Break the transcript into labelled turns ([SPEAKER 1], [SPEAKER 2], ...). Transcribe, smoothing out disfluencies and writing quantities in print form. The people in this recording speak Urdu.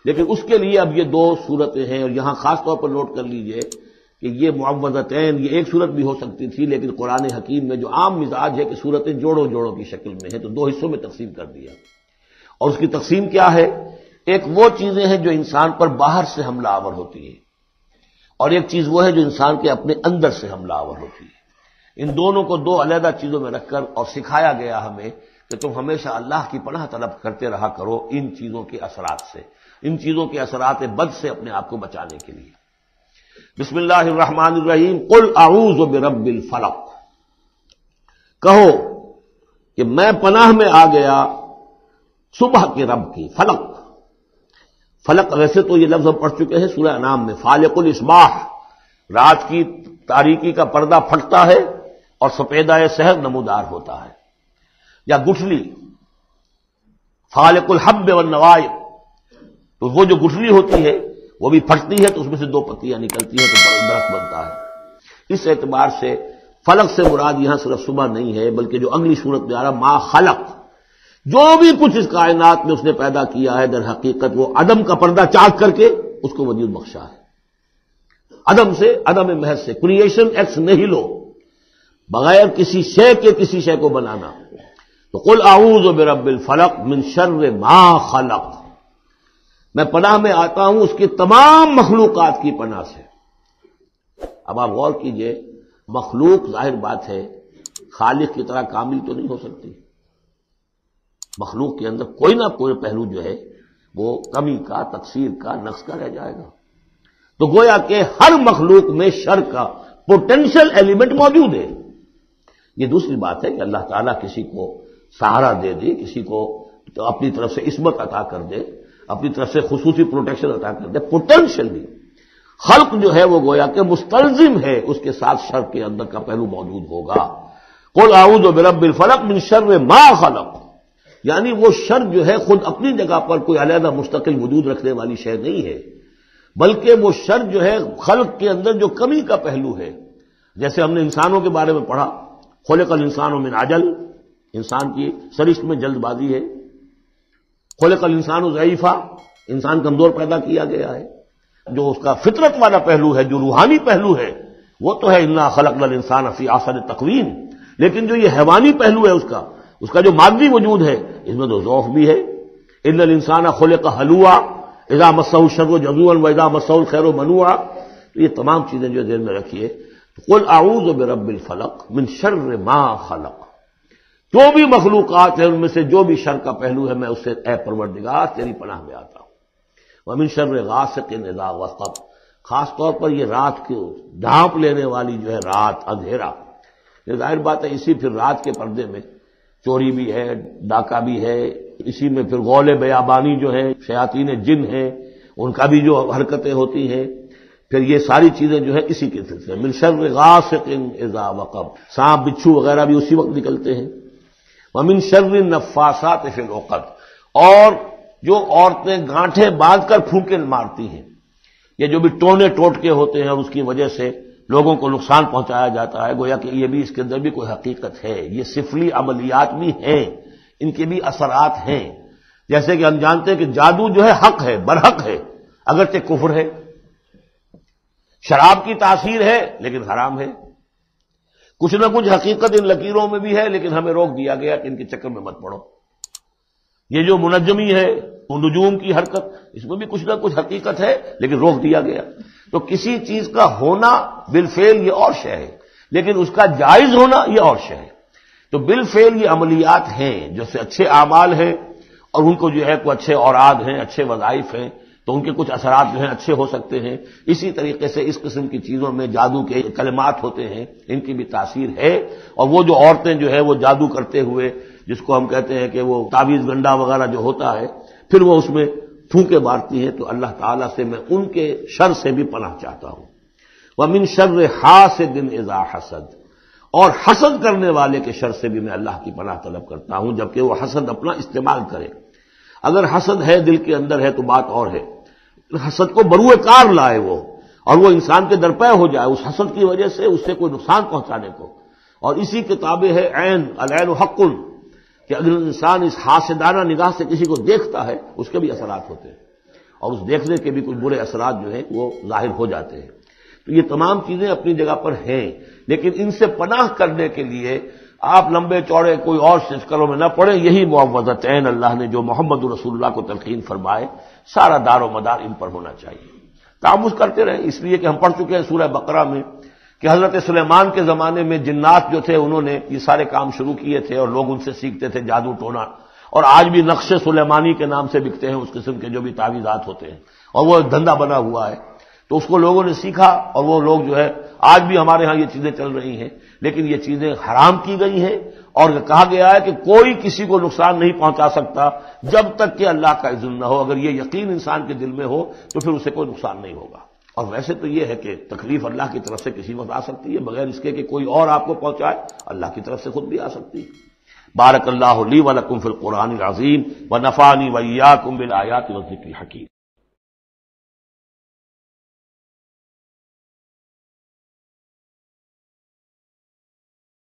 [SPEAKER 1] لیکن اس کے لیے اب یہ دو صورتیں ہیں، اور یہاں خاص طور پر نوٹ کر لیجئے کہ یہ معوذتین یہ ایک صورت بھی ہو سکتی تھی، لیکن قرآن حکیم میں جو عام مزاج ہے کہ صورتیں جوڑوں جوڑوں کی شکل میں ہیں، تو دو حصوں میں تقسیم کر دیا۔ اور اس کی تقسیم کیا ہے؟ ایک وہ چیزیں ہیں جو انسان پر باہر سے حملہ آور ہوتی ہیں، اور ایک چیز وہ ہے جو انسان کے اپنے اندر سے حملہ آور ہوتی ہے۔ ان دونوں کو دو علیحدہ چیزوں میں رکھ کر اور سکھایا گیا ہمیں کہ تم ہمیشہ اللہ کی پناہ طلب کرتے رہا کرو ان چیزوں کے اثرات سے، ان چیزوں کے اثرات بد سے اپنے آپ کو بچانے کے لیے۔ بسم اللہ الرحمن الرحیم، قل اعوذ برب الفلق، کہو کہ میں پناہ میں آ گیا صبح کے رب کی۔ فلق، فلق ویسے تو یہ لفظ ہم پڑھ چکے ہیں سورہ انعام میں، فالق الاصباح، رات کی تاریکی کا پردہ پھٹتا ہے اور سپیدہ سحر نمودار ہوتا ہے، یا گٹھلی فالق الحب والنوائب، تو وہ جو گٹھلی ہوتی ہے وہ بھی پھٹتی ہے تو اس میں سے دو پتیاں نکلتی ہیں تو درخت بنتا ہے۔ اس اعتبار سے فلق سے مراد یہاں صرف صبح نہیں ہے، بلکہ جو اگلی صورت میں آ رہا ما خلق، جو بھی کچھ اس کائنات میں اس نے پیدا کیا ہے در حقیقت وہ عدم کا پردہ چاک کر کے اس کو وجود بخشا ہے۔ عدم سے، عدم محض سے، کریشن ایکس نہیلو، بغیر کسی شے کے کسی شے کو بنانا۔ تو قل اعوذ برب الفلق من شر ما خلق، میں پناہ میں آتا ہوں اس کی تمام مخلوقات کی پناہ سے۔ اب آپ غور کیجئے، مخلوق ظاہر بات ہے خالق کی طرح کامل تو نہیں ہو سکتی، مخلوق کے اندر کوئی نہ کوئی پہلو جو ہے وہ کمی کا، تقصیر کا، نقص کا رہ جائے گا۔ تو گویا کہ ہر مخلوق میں شر کا پوٹینشل ایلیمنٹ موجود ہے۔ یہ دوسری بات ہے کہ اللہ تعالیٰ کسی کو سہارا دے دے، کسی کو تو اپنی طرف سے عصمت عطا کر دے، اپنی طرف سے خصوصی پروٹیکشن عطا کر دے، پوٹینشلی خلق جو ہے وہ گویا کہ مستلزم ہے اس کے ساتھ شر کے اندر کا پہلو موجود ہوگا۔ قل اعوذ برب الفلق من شر ما خلق، یعنی وہ شر جو ہے خود اپنی جگہ پر کوئی علیحدہ مستقل وجود رکھنے والی شے نہیں ہے، بلکہ وہ شر جو ہے خلق کے اندر جو کمی کا پہلو ہے۔ جیسے ہم نے انسانوں کے بارے میں پڑھا، خلق الانسان من عجل، انسان کی سرشت میں جلد بازی ہے۔ خلق الانسان ضعیفا، انسان کمزور پیدا کیا گیا ہے۔ جو اس کا فطرت والا پہلو ہے، جو روحانی پہلو ہے، وہ تو ہے انا خلقنا الانسان فی احسن تقویم، لیکن جو یہ حیوانی پہلو ہے اس کا جو مادی وجود ہے، اس میں تو ضعف بھی ہے۔ ان الانسان خلق ہلوعا اذا مسہ الشر جزوعا واذا مسہ الخیر منوعا، یہ تمام چیزیں جو ذہن میں رکھیے۔ قل اعوذ برب الفلق من شر ما خلق، جو بھی مخلوقات ہیں ان میں سے جو بھی شر کا پہلو ہے میں اس سے اے پروردگار تیری پناہ میں آتا ہوں۔ ومن شر غاسق اذا وقب، خاص طور پر یہ رات کو ڈھانپ لینے والی جو ہے رات، اندھیرا، یہ ظاہر بات ہے اسی پھر رات کے پردے میں چوری بھی ہے، ڈاکہ بھی ہے، اسی میں پھر غول بیابانی جو ہے، شیاطین جن ہیں ان کا بھی جو حرکتیں ہوتی ہیں، پھر یہ ساری چیزیں جو ہے اسی کے سلسلے من شر غاسق اذا وقب، سانپ بچھو وغیرہ بھی اسی وقت نکلتے ہیں۔ ومن شر النفاثات فی العقد، اور جو عورتیں گانٹھیں باندھ کر پھونکے مارتی ہیں، یہ جو بھی ٹونے ٹوٹکے ہوتے ہیں اور اس کی وجہ سے لوگوں کو نقصان پہنچایا جاتا ہے، گویا کہ یہ بھی اس کے اندر بھی کوئی حقیقت ہے، یہ سفلی عملیات بھی ہیں، ان کے بھی اثرات ہیں۔ جیسے کہ ہم جانتے ہیں کہ جادو جو ہے حق ہے، برحق ہے، اگرچہ کفر ہے، شراب کی تاثیر ہے لیکن حرام ہے، کچھ نہ کچھ حقیقت ان لکیروں میں بھی ہے، لیکن ہمیں روک دیا گیا کہ ان کے چکر میں مت پڑو۔ یہ جو منجمی ہے، نجوم کی حرکت، اس میں بھی کچھ نہ کچھ حقیقت ہے لیکن روک دیا گیا۔ تو کسی چیز کا ہونا بالفعل یہ اور شے ہے، لیکن اس کا جائز ہونا یہ اور شے ہے۔ تو بالفعل یہ عملیات ہیں جو سے اچھے اعمال ہیں، اور ان کو جو ہے کوئی اچھے اوراد ہیں، اچھے وظائف ہیں، تو ان کے کچھ اثرات جو ہیں اچھے ہو سکتے ہیں۔ اسی طریقے سے اس قسم کی چیزوں میں جادو کے کلمات ہوتے ہیں، ان کی بھی تاثیر ہے۔ اور وہ جو عورتیں جو ہے وہ جادو کرتے ہوئے، جس کو ہم کہتے ہیں کہ وہ تعویذ گنڈا وغیرہ جو ہوتا ہے، پھر وہ اس میں پھونکے مارتی ہیں، تو اللہ تعالیٰ سے میں ان کے شر سے بھی پناہ چاہتا ہوں۔ وَمِن شَرِّ حَاسِدٍ إِذَا حَسَدَ، اور حسد کرنے والے کے شر سے بھی میں اللہ کی پناہ طلب کرتا ہوں، جبکہ وہ حسد اپنا استعمال کرے۔ اگر حسد ہے دل کے اندر ہے تو بات اور ہے، حسد کو بروئے کار لائے وہ، اور وہ انسان کے درپے ہو جائے اس حسد کی وجہ سے، اس سے کوئی نقصان پہنچانے کو۔ اور اسی کتاب ہے عین، العین حق، کہ اگر انسان اس حاسدانہ نگاہ سے کسی کو دیکھتا ہے اس کے بھی اثرات ہوتے ہیں، اور اس دیکھنے کے بھی کچھ برے اثرات جو ہیں وہ ظاہر ہو جاتے ہیں۔ تو یہ تمام چیزیں اپنی جگہ پر ہیں، لیکن ان سے پناہ کرنے کے لیے آپ لمبے چوڑے کوئی اور سلسلوں میں نہ پڑیں۔ یہی معوذتین اللہ نے جو محمد رسول اللہ کو تلقین فرمائے، سارا دار و مدار ان پر ہونا چاہیے۔ تعامل کرتے رہیں، اس لیے کہ ہم پڑھ چکے ہیں سورہ بقرہ میں کہ حضرت سلیمان کے زمانے میں جنات جو تھے انہوں نے یہ سارے کام شروع کیے تھے اور لوگ ان سے سیکھتے تھے جادو ٹونا، اور آج بھی نقش سلیمانی کے نام سے بکتے ہیں اس قسم کے جو بھی تعویذات ہوتے ہیں، اور وہ دھندا بنا ہوا ہے۔ تو اس کو لوگوں نے سیکھا اور وہ لوگ جو ہے آج بھی ہمارے ہاں یہ چیزیں چل رہی ہیں، لیکن یہ چیزیں حرام کی گئی ہیں، اور کہا گیا ہے کہ کوئی کسی کو نقصان نہیں پہنچا سکتا جب تک کہ اللہ کا اذن نہ ہو۔ اگر یہ یقین انسان کے دل میں ہو تو پھر اسے کوئی نقصان نہیں ہوگا۔ اور ویسے تو یہ ہے کہ تکلیف اللہ کی طرف سے کسی وقت آ سکتی ہے بغیر اس کے کہ کوئی اور آپ کو پہنچائے، اللہ کی طرف سے خود بھی آ سکتی ہے۔ بارک اللہ لی و لکم فی القرآن العظیم و نفعنی و ایاکم بالآیات والذکر الحکیم۔